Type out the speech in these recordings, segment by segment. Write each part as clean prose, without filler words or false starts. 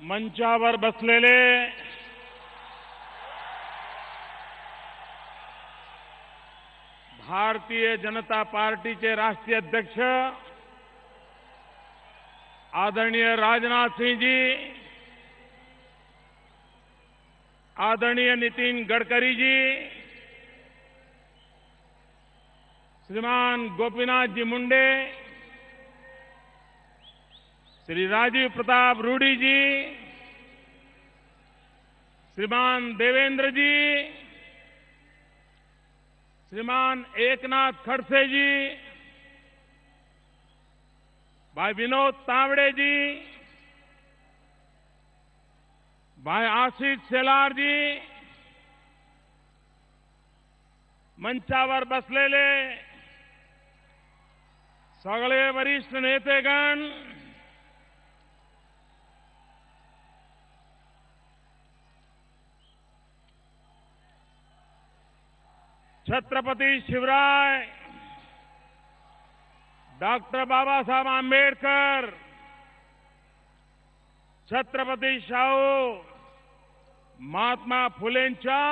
मंचावर बसलेले भारतीय जनता पार्टीचे राष्ट्रीय अध्यक्ष आदरणीय राजनाथ सिंह जी, आदरणीय नितिन गडकरी जी, श्रीमान गोपीनाथ जी मुंडे, श्री राजीव प्रताप रूडी जी, श्रीमान देवेंद्र जी, श्रीमान एकनाथ खड़से जी, भाई विनोद तावड़े जी, भाई आशीष शेलार जी, मंचावर बसलेले सगळे वरिष्ठ नेतेगण, छत्रपति शिवराय डॉक्टर बाबा साहब आंबेडकर, छत्रपती शाहू महात्मा फुलेंच्या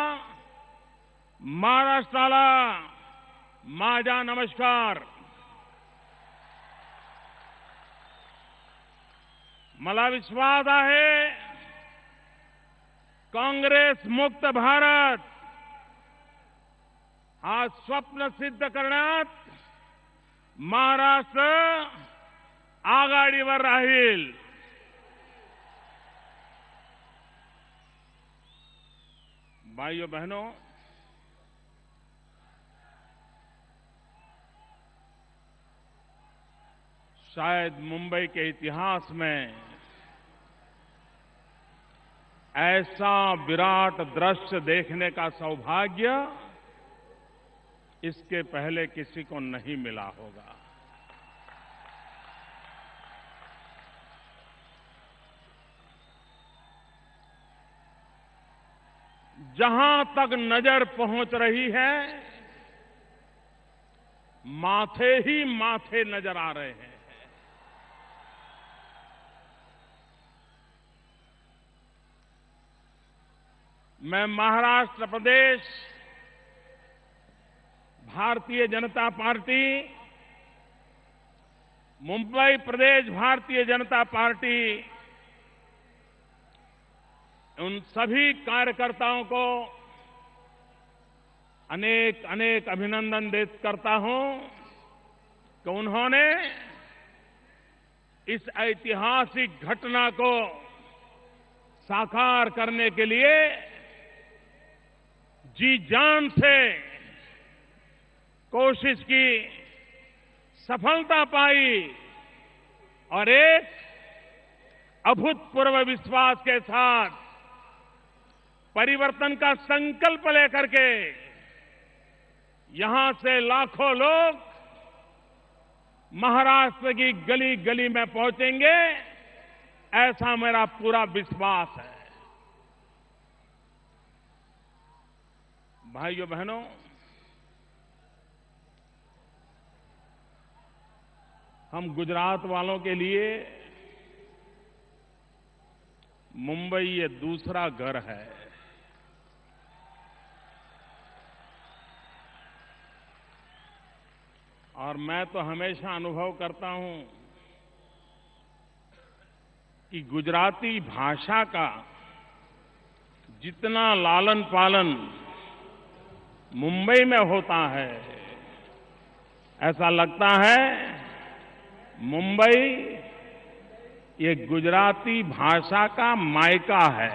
महाराष्ट्राला माझा नमस्कार. मला विश्वास आहे काँग्रेस मुक्त भारत हा स्वप्न सिद्ध करण्यात महाराष्ट्र आघाडीवर राहील. भाइयों बहनों, शायद मुंबई के इतिहास में ऐसा विराट दृश्य देखने का सौभाग्य इसके पहले किसी को नहीं मिला होगा. जहां तक नजर पहुंच रही है, माथे ही माथे नजर आ रहे हैं. मैं महाराष्ट्र प्रदेश भारतीय जनता पार्टी, मुंबई प्रदेश भारतीय जनता पार्टी, उन सभी कार्यकर्ताओं को अनेक अनेक अभिनंदन करता हूं कि उन्होंने इस ऐतिहासिक घटना को साकार करने के लिए जी जान से कोशिश की, सफलता पाई और एक अभूतपूर्व विश्वास के साथ परिवर्तन का संकल्प लेकर के यहां से लाखों लोग महाराष्ट्र की गली गली में पहुंचेंगे, ऐसा मेरा पूरा विश्वास है. भाइयों बहनों, हम गुजरात वालों के लिए मुंबई ये दूसरा घर है. और मैं तो हमेशा अनुभव करता हूं कि गुजराती भाषा का जितना लालन पालन मुंबई में होता है, ऐसा लगता है मुंबई ये गुजराती भाषा का मायका है.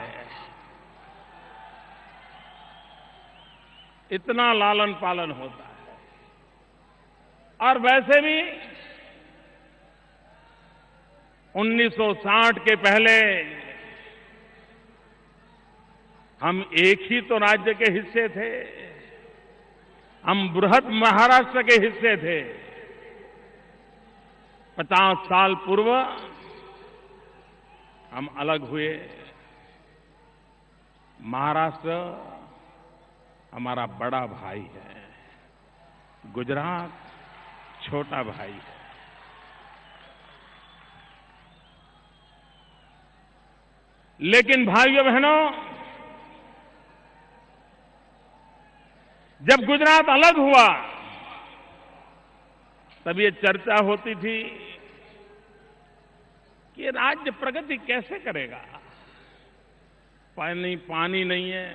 इतना लालन पालन होता है. और वैसे भी 1960 के पहले हम एक ही तो राज्य के हिस्से थे, हम बृहद महाराष्ट्र के हिस्से थे. 50 साल पूर्व हम अलग हुए. महाराष्ट्र हमारा बड़ा भाई है, गुजरात छोटा भाई है. लेकिन भाइयों बहनों, जब गुजरात अलग हुआ तब ये चर्चा होती थी कि राज्य प्रगति कैसे करेगा। पानी नहीं है,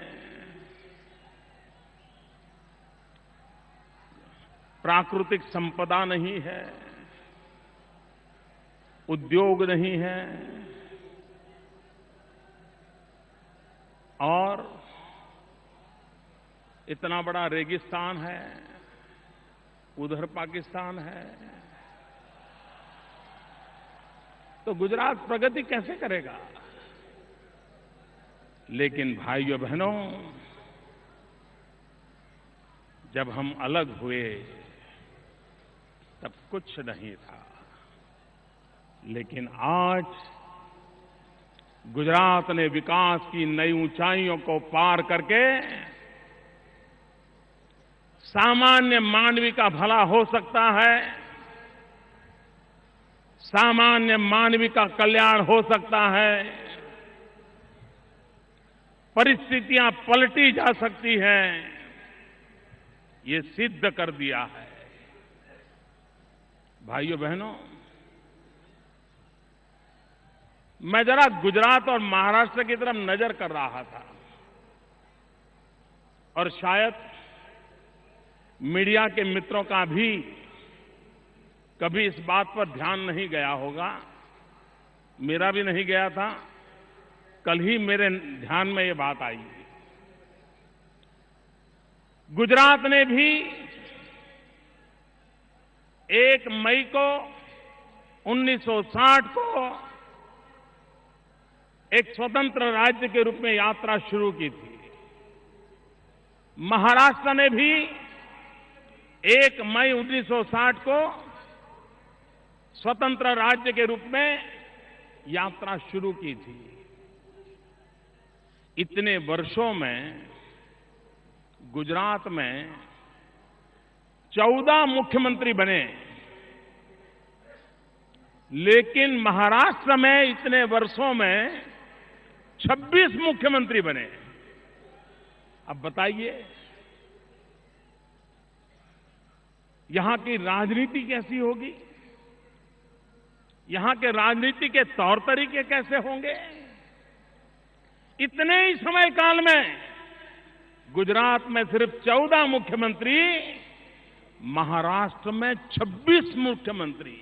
प्राकृतिक संपदा नहीं है, उद्योग नहीं है और इतना बड़ा रेगिस्तान है, उधर पाकिस्तान है, तो गुजरात प्रगति कैसे करेगा। लेकिन भाइयों बहनों, जब हम अलग हुए तब कुछ नहीं था, लेकिन आज गुजरात ने विकास की नई ऊंचाइयों को पार करके सामान्य मानवी का भला हो सकता है, सामान्य मानवी का कल्याण हो सकता है, परिस्थितियां पलटी जा सकती हैं, ये सिद्ध कर दिया है। भाइयों बहनों, मैं जरा गुजरात और महाराष्ट्र की तरफ नजर कर रहा था और शायद मीडिया के मित्रों का भी कभी इस बात पर ध्यान नहीं गया होगा, मेरा भी नहीं गया था। कल ही मेरे ध्यान में ये बात आई। गुजरात ने भी 1 मई को 1960 को एक स्वतंत्र राज्य के रूप में यात्रा शुरू की थी। महाराष्ट्र ने भी 1 मई 1960 को स्वतंत्र राज्य के रूप में यात्रा शुरू की थी। इतने वर्षों में गुजरात में 14 मुख्यमंत्री बने, लेकिन महाराष्ट्र में इतने वर्षों में 26 मुख्यमंत्री बने। अब बताइए, यहां की राजनीति कैसी होगी, यहां के राजनीति के तौर तरीके कैसे होंगे। इतने ही समय काल में गुजरात में सिर्फ 14 मुख्यमंत्री, महाराष्ट्र में 26 मुख्यमंत्री।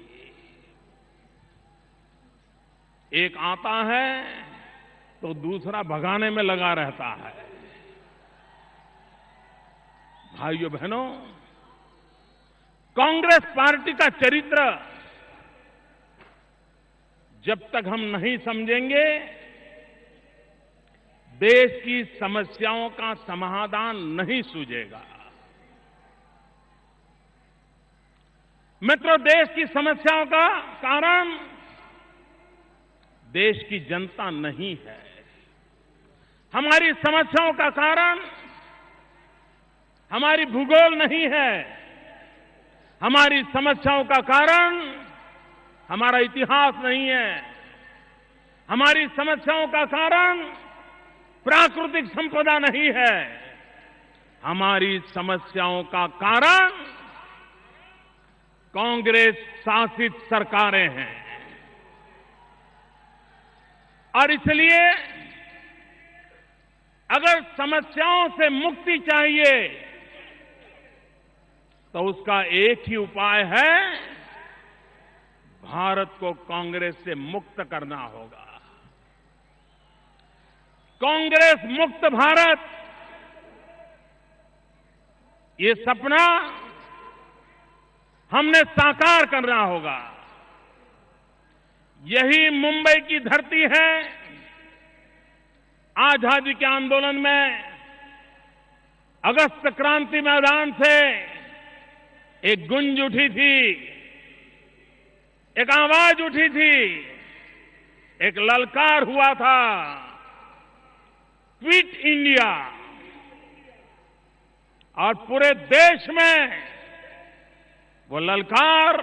एक आता है तो दूसरा भगाने में लगा रहता है। भाइयों बहनों, कांग्रेस पार्टी का चरित्र जब तक हम नहीं समझेंगे, देश की समस्याओं का समाधान नहीं सूझेगा। मित्रों, देश की समस्याओं का कारण देश की जनता नहीं है। हमारी समस्याओं का कारण हमारी भूगोल नहीं है। हमारी समस्याओं का कारण हमारा इतिहास नहीं है। हमारी समस्याओं का कारण प्राकृतिक संपदा नहीं है। हमारी समस्याओं का कारण कांग्रेस शासित सरकारें हैं। और इसलिए अगर समस्याओं से मुक्ति चाहिए तो उसका एक ही उपाय है, भारत को कांग्रेस से मुक्त करना होगा। कांग्रेस मुक्त भारत, ये सपना हमने साकार करना होगा। यही मुंबई की धरती है। आजादी के आंदोलन में अगस्त क्रांति मैदान से एक गूंज उठी थी, एक आवाज उठी थी, एक ललकार हुआ था, क्विट इंडिया। और पूरे देश में वो ललकार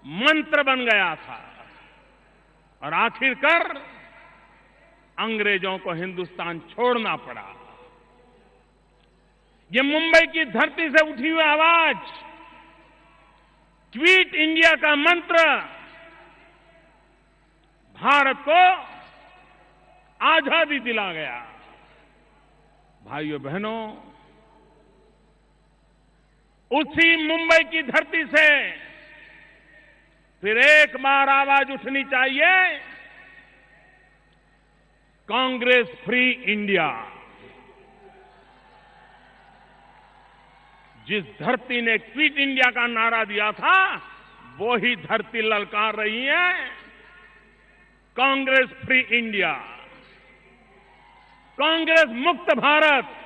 मंत्र बन गया था। और आखिरकार अंग्रेजों को हिंदुस्तान छोड़ना पड़ा। ये मुंबई की धरती से उठी हुई आवाज, क्विट इंडिया का मंत्र भारत को आजादी दिला गया। भाइयों बहनों, उसी मुंबई की धरती से फिर एक बार आवाज उठनी चाहिए, कांग्रेस फ्री इंडिया। जिस धरती ने क्विट इंडिया का नारा दिया था, वो ही धरती ललकार रही है कांग्रेस फ्री इंडिया, कांग्रेस मुक्त भारत।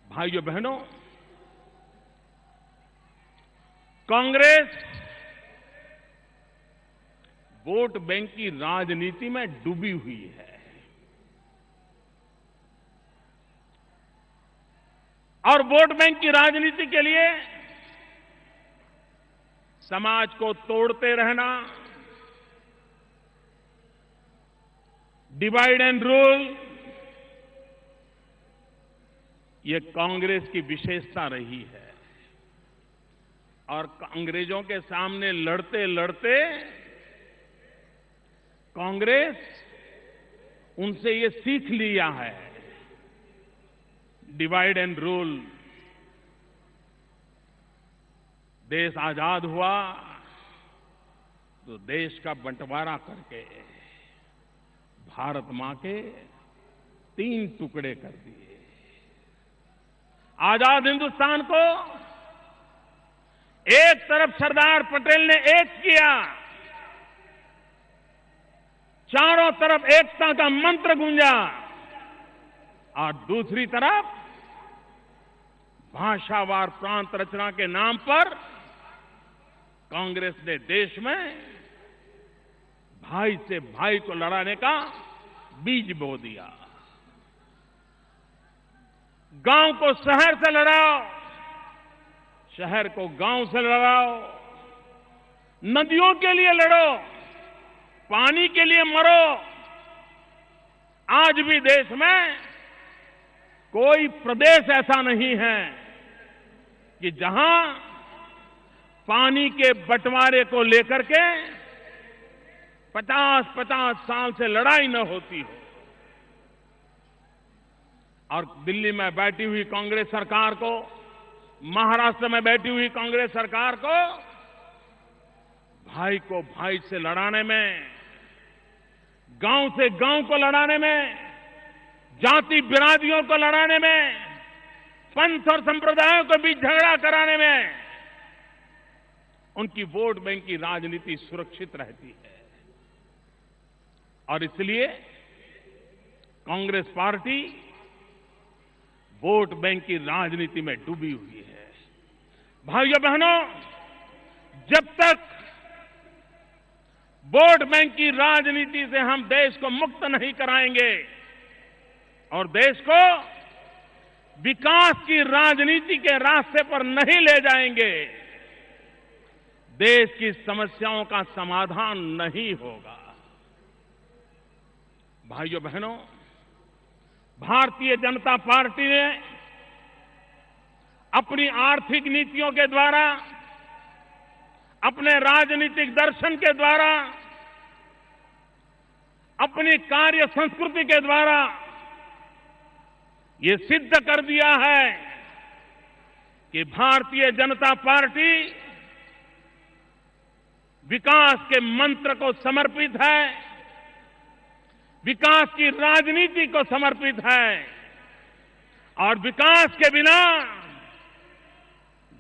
भाइयों बहनों, कांग्रेस वोट बैंक की राजनीति में डूबी हुई है और वोट बैंक की राजनीति के लिए समाज को तोड़ते रहना, डिवाइड एंड रूल, ये कांग्रेस की विशेषता रही है। और अंग्रेजों के सामने लड़ते लड़ते कांग्रेस उनसे ये सीख लिया है, डिवाइड एंड रूल। देश आजाद हुआ तो देश का बंटवारा करके भारत मां के 3 टुकड़े कर दिए। आजाद हिंदुस्तान को एक तरफ सरदार पटेल ने एक किया, चारों तरफ एकता का मंत्र गूंजा, और दूसरी तरफ भाषावार प्रांत रचना के नाम पर कांग्रेस ने देश में भाई से भाई को लड़ाने का बीज बो दिया। गांव को शहर से लड़ाओ, शहर को गांव से लड़ाओ, नदियों के लिए लड़ो, पानी के लिए मरो। आज भी देश में कोई प्रदेश ऐसा नहीं है कि जहां पानी के बंटवारे को लेकर के 50-50 साल से लड़ाई न होती हो। और दिल्ली में बैठी हुई कांग्रेस सरकार को, महाराष्ट्र में बैठी हुई कांग्रेस सरकार को भाई को भाई से लड़ाने में, गांव से गांव को लड़ाने में, जाति बिरादियों को लड़ाने में, पंथ और संप्रदायों के बीच झगड़ा कराने में उनकी वोट बैंक की राजनीति सुरक्षित रहती है। और इसलिए कांग्रेस पार्टी वोट बैंक की राजनीति में डूबी हुई है। भाइयों बहनों, जब तक वोट बैंक की राजनीति से हम देश को मुक्त नहीं कराएंगे और देश को विकास की राजनीति के रास्ते पर नहीं ले जाएंगे, देश की समस्याओं का समाधान नहीं होगा। भाइयों बहनों, भारतीय जनता पार्टी ने अपनी आर्थिक नीतियों के द्वारा, अपने राजनीतिक दर्शन के द्वारा, अपनी कार्य संस्कृति के द्वारा ये सिद्ध कर दिया है कि भारतीय जनता पार्टी विकास के मंत्र को समर्पित है, विकास की राजनीति को समर्पित है। और विकास के बिना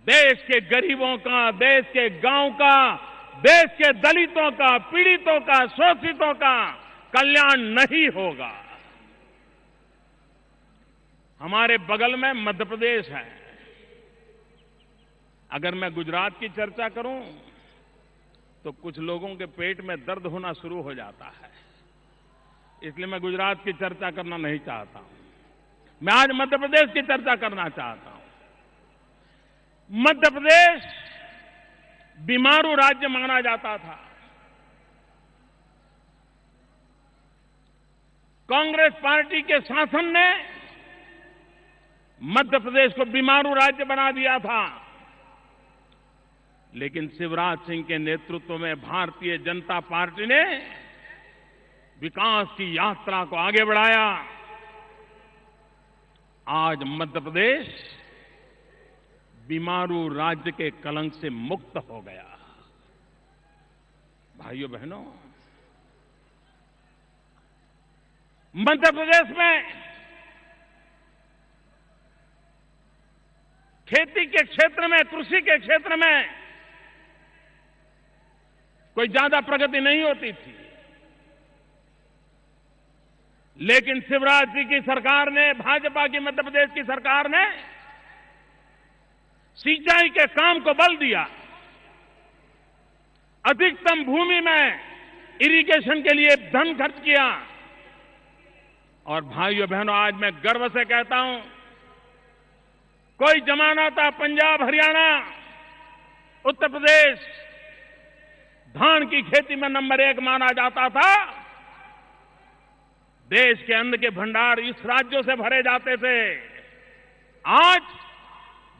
देश के गरीबों का, देश के गांव का, देश के दलितों का, पीड़ितों का, शोषितों का कल्याण नहीं होगा। हमारे बगल में मध्य प्रदेश है। अगर मैं गुजरात की चर्चा करूं तो कुछ लोगों के पेट में दर्द होना शुरू हो जाता है, इसलिए मैं गुजरात की चर्चा करना नहीं चाहता हूं। मैं आज मध्य प्रदेश की चर्चा करना चाहता हूं। मध्य प्रदेश बीमारू राज्य माना जाता था। कांग्रेस पार्टी के शासन ने मध्य प्रदेश को बीमारू राज्य बना दिया था, लेकिन शिवराज सिंह के नेतृत्व में भारतीय जनता पार्टी ने विकास की यात्रा को आगे बढ़ाया। आज मध्य प्रदेश बीमारू राज्य के कलंक से मुक्त हो गया। भाइयों बहनों, मध्य प्रदेश में खेती के क्षेत्र में, कृषि के क्षेत्र में कोई ज्यादा प्रगति नहीं होती थी, लेकिन शिवराज जी की सरकार ने, भाजपा की मध्य प्रदेश की सरकार ने सिंचाई के काम को बल दिया। अधिकतम भूमि में इरिगेशन के लिए धन खर्च किया। और भाइयों बहनों, आज मैं गर्व से कहता हूं, कोई जमाना था पंजाब, हरियाणा, उत्तर प्रदेश धान की खेती में नंबर 1 माना जाता था। देश के अन्न के भंडार इस राज्यों से भरे जाते थे। आज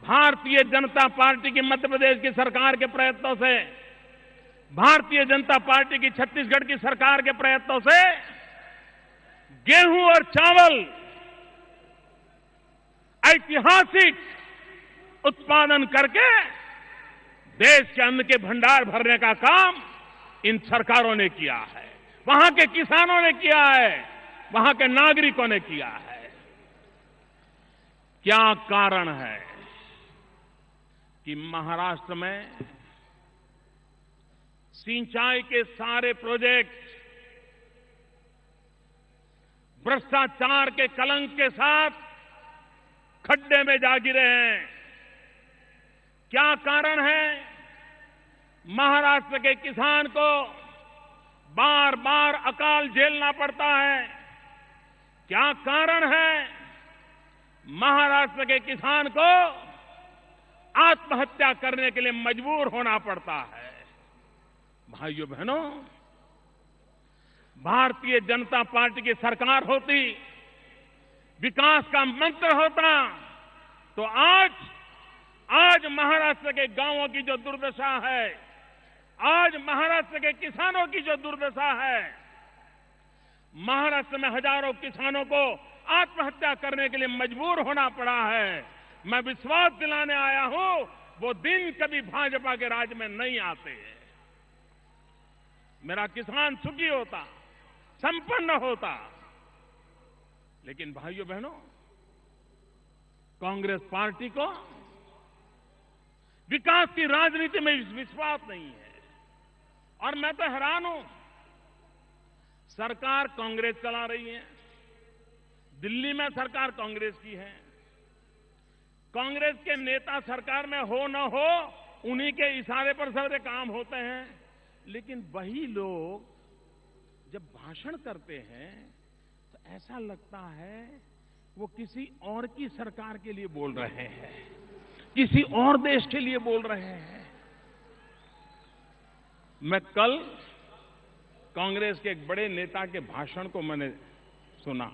भारतीय जनता पार्टी की मध्य प्रदेश की सरकार के प्रयत्नों से, भारतीय जनता पार्टी की छत्तीसगढ़ की सरकार के प्रयत्नों से गेहूं और चावल ऐतिहासिक उत्पादन करके देश के अन्न के भंडार भरने का काम इन सरकारों ने किया है, वहां के किसानों ने किया है, वहां के नागरिकों ने किया है। क्या कारण है कि महाराष्ट्र में सिंचाई के सारे प्रोजेक्ट भ्रष्टाचार के कलंक के साथ खड्डे में जा गिरे हैं? क्या कारण है महाराष्ट्र के किसान को बार बार अकाल झेलना पड़ता है? क्या कारण है महाराष्ट्र के किसान को आत्महत्या करने के लिए मजबूर होना पड़ता है? भाइयों बहनों, भारतीय जनता पार्टी की सरकार होती, विकास का मंत्र होता, तो आज महाराष्ट्र के गांवों की जो दुर्दशा है, आज महाराष्ट्र के किसानों की जो दुर्दशा है, महाराष्ट्र में हजारों किसानों को आत्महत्या करने के लिए मजबूर होना पड़ा है, मैं विश्वास दिलाने आया हूं, वो दिन कभी भाजपा के राज में नहीं आते। मेरा किसान सुखी होता, संपन्न होता। लेकिन भाइयों बहनों, कांग्रेस पार्टी को विकास की राजनीति में विश्वास नहीं है। और मैं तो हैरान हूं, सरकार कांग्रेस चला रही है, दिल्ली में सरकार कांग्रेस की है, कांग्रेस के नेता सरकार में हो न हो उन्हीं के इशारे पर सारे काम होते हैं, लेकिन वही लोग जब भाषण करते हैं तो ऐसा लगता है वो किसी और की सरकार के लिए बोल रहे हैं, किसी और देश के लिए बोल रहे हैं। मैं कल कांग्रेस के एक बड़े नेता के भाषण को मैंने सुना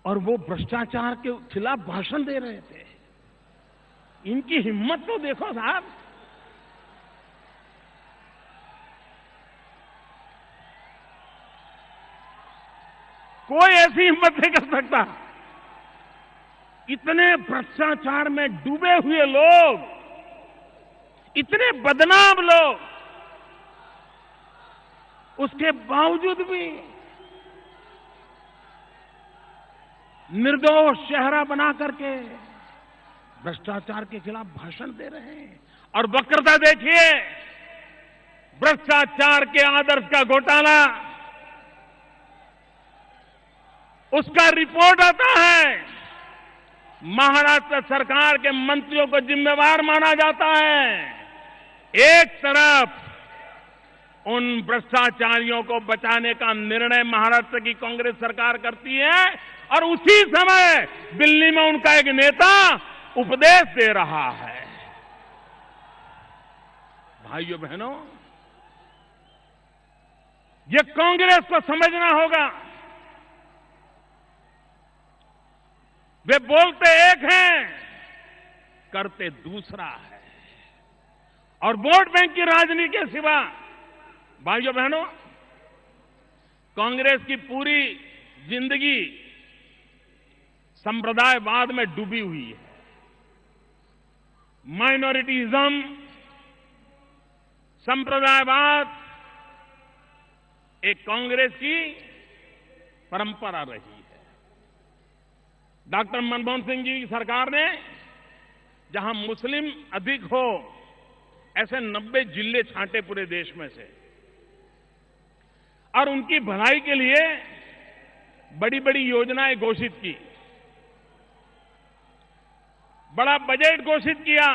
और वो भ्रष्टाचार के खिलाफ भाषण दे रहे थे। इनकी हिम्मत तो देखो साहब। कोई ऐसी हिम्मत नहीं कर सकता। इतने भ्रष्टाचार में डूबे हुए लोग, इतने बदनाम लोग, उसके बावजूद भी निर्दोष चेहरा बना करके भ्रष्टाचार के खिलाफ भाषण दे रहे हैं। और वक्रता देखिए, भ्रष्टाचार के आदर्श का घोटाला, उसका रिपोर्ट आता है, महाराष्ट्र सरकार के मंत्रियों को जिम्मेवार माना जाता है। एक तरफ उन भ्रष्टाचारियों को बचाने का निर्णय महाराष्ट्र की कांग्रेस सरकार करती है और उसी समय दिल्ली में उनका एक नेता उपदेश दे रहा है। भाइयों बहनों, ये कांग्रेस को समझना होगा। वे बोलते एक हैं, करते दूसरा है। और वोट बैंक की राजनीति के सिवा भाइयों बहनों, कांग्रेस की पूरी जिंदगी संप्रदायवाद में डूबी हुई है। माइनॉरिटीज्म, संप्रदायवाद एक कांग्रेस की परंपरा रही है। डॉक्टर मनमोहन सिंह जी की सरकार ने जहां मुस्लिम अधिक हो ऐसे 90 जिले छांटे पूरे देश में से, और उनकी भलाई के लिए बड़ी बड़ी योजनाएं घोषित की, बड़ा बजट घोषित किया।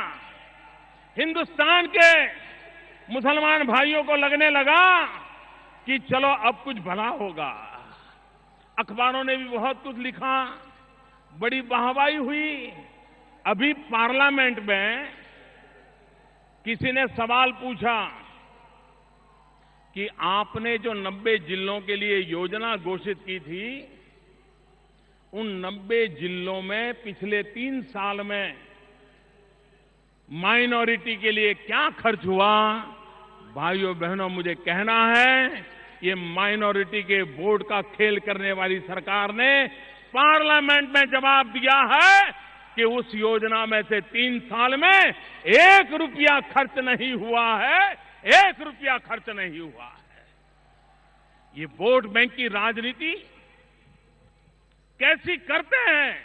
हिंदुस्तान के मुसलमान भाइयों को लगने लगा कि चलो अब कुछ भला होगा। अखबारों ने भी बहुत कुछ लिखा, बड़ी वाहवाही हुई। अभी पार्लियामेंट में किसी ने सवाल पूछा कि आपने जो 90 जिलों के लिए योजना घोषित की थी, उन 90 जिलों में पिछले 3 साल में माइनॉरिटी के लिए क्या खर्च हुआ? भाइयों बहनों, मुझे कहना है, ये माइनॉरिटी के वोट का खेल करने वाली सरकार ने पार्लियामेंट में जवाब दिया है कि उस योजना में से 3 साल में 1 रुपया खर्च नहीं हुआ है, 1 रुपया खर्च नहीं हुआ है। ये वोट बैंक की राजनीति कैसी करते हैं,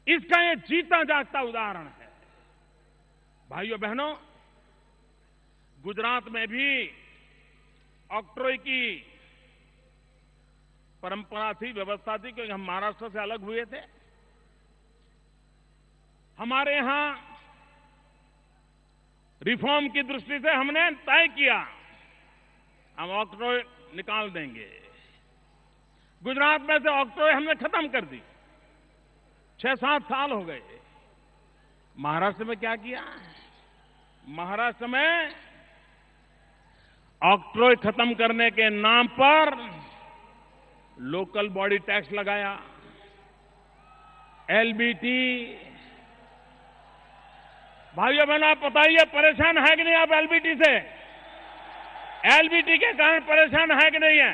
इसका ये जीता जागता उदाहरण है। भाइयों बहनों, गुजरात में भी ऑक्ट्रॉय की परंपरा थी, व्यवस्था थी, क्योंकि हम महाराष्ट्र से अलग हुए थे। हमारे यहां रिफॉर्म की दृष्टि से हमने तय किया हम ऑक्ट्रॉय निकाल देंगे। गुजरात में से ऑक्ट्रॉय हमने खत्म कर दी, 6-7 साल हो गए। महाराष्ट्र में क्या किया? महाराष्ट्र में ऑक्ट्रॉय खत्म करने के नाम पर लोकल बॉडी टैक्स लगाया, एलबीटी। भाइयों बहनों, आप बताइए, परेशान है कि नहीं आप एलबीटी से? एलबीटी के कारण परेशान है कि नहीं है?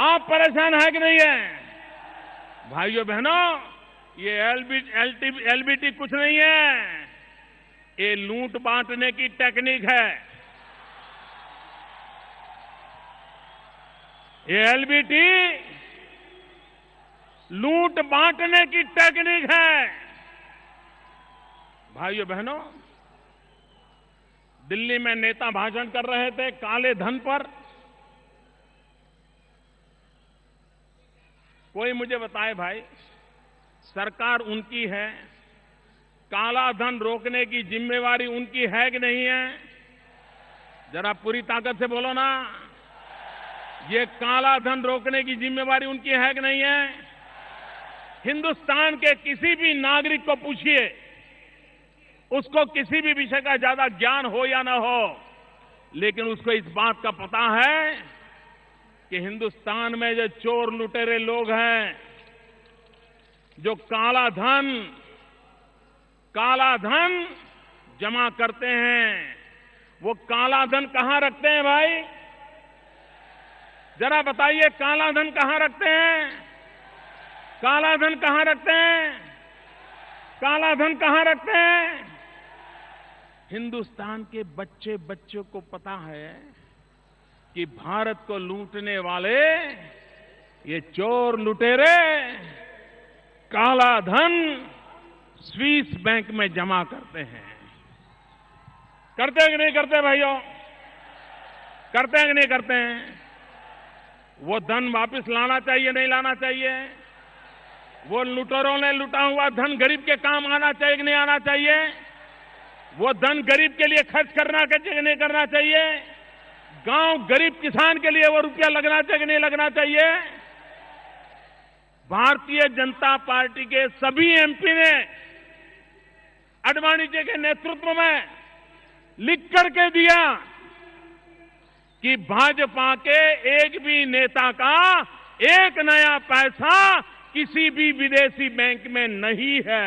आप परेशान है कि नहीं है? भाइयों बहनों, ये एलबीटी कुछ नहीं है, ये लूट बांटने की टेक्निक है। ये एलबीटी लूट बांटने की टेक्निक है। भाइयों बहनों, दिल्ली में नेता भाषण कर रहे थे काले धन पर। कोई मुझे बताए भाई, सरकार उनकी है, काला धन रोकने की जिम्मेवारी उनकी है कि नहीं है? जरा पूरी ताकत से बोलो ना, ये काला धन रोकने की जिम्मेवारी उनकी है कि नहीं है? हिंदुस्तान के किसी भी नागरिक को पूछिए, उसको किसी भी विषय का ज्यादा ज्ञान हो या ना हो, लेकिन उसको इस बात का पता है कि हिंदुस्तान में जो चोर लुटेरे लोग हैं, जो काला धन जमा करते हैं, वो काला धन कहां रखते हैं भाई? जरा बताइए, काला धन कहां रखते हैं? काला धन कहां रखते हैं? काला धन कहां रखते हैं? हिंदुस्तान के बच्चों को पता है कि भारत को लूटने वाले ये चोर लुटेरे काला धन स्विस बैंक में जमा करते हैं। करते हैं कि नहीं करते भाइयों? करते हैं कि नहीं करते हैं? वो धन वापस लाना चाहिए, नहीं लाना चाहिए? वो लुटेरों ने लुटा हुआ धन गरीब के काम आना चाहिए कि नहीं आना चाहिए? वो धन गरीब के लिए खर्च करना चाहिए कि नहीं करना चाहिए? गांव गरीब किसान के लिए वो रुपया लगना चाहिए कि नहीं लगना चाहिए? भारतीय जनता पार्टी के सभी एमपी ने आडवाणी जी के नेतृत्व में लिख करके दिया कि भाजपा के एक भी नेता का एक नया पैसा किसी भी विदेशी बैंक में नहीं है,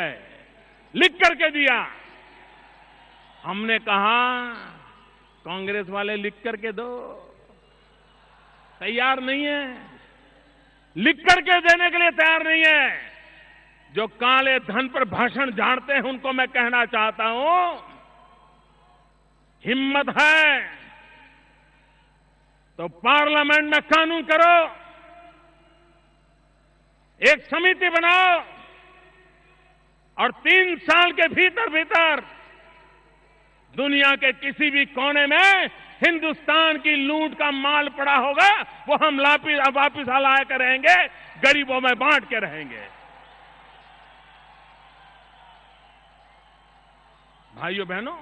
लिख करके दिया। हमने कहा कांग्रेस वाले लिख करके दो, तैयार नहीं है, लिख करके देने के लिए तैयार नहीं है। जो काले धन पर भाषण झाड़ते हैं उनको मैं कहना चाहता हूं, हिम्मत है तो पार्लियामेंट में कानून करो, एक समिति बनाओ और 3 साल के भीतर भीतर दुनिया के किसी भी कोने में हिंदुस्तान की लूट का माल पड़ा होगा वो हम वापिस लाया करेंगे, गरीबों में बांट के रहेंगे। भाइयों बहनों,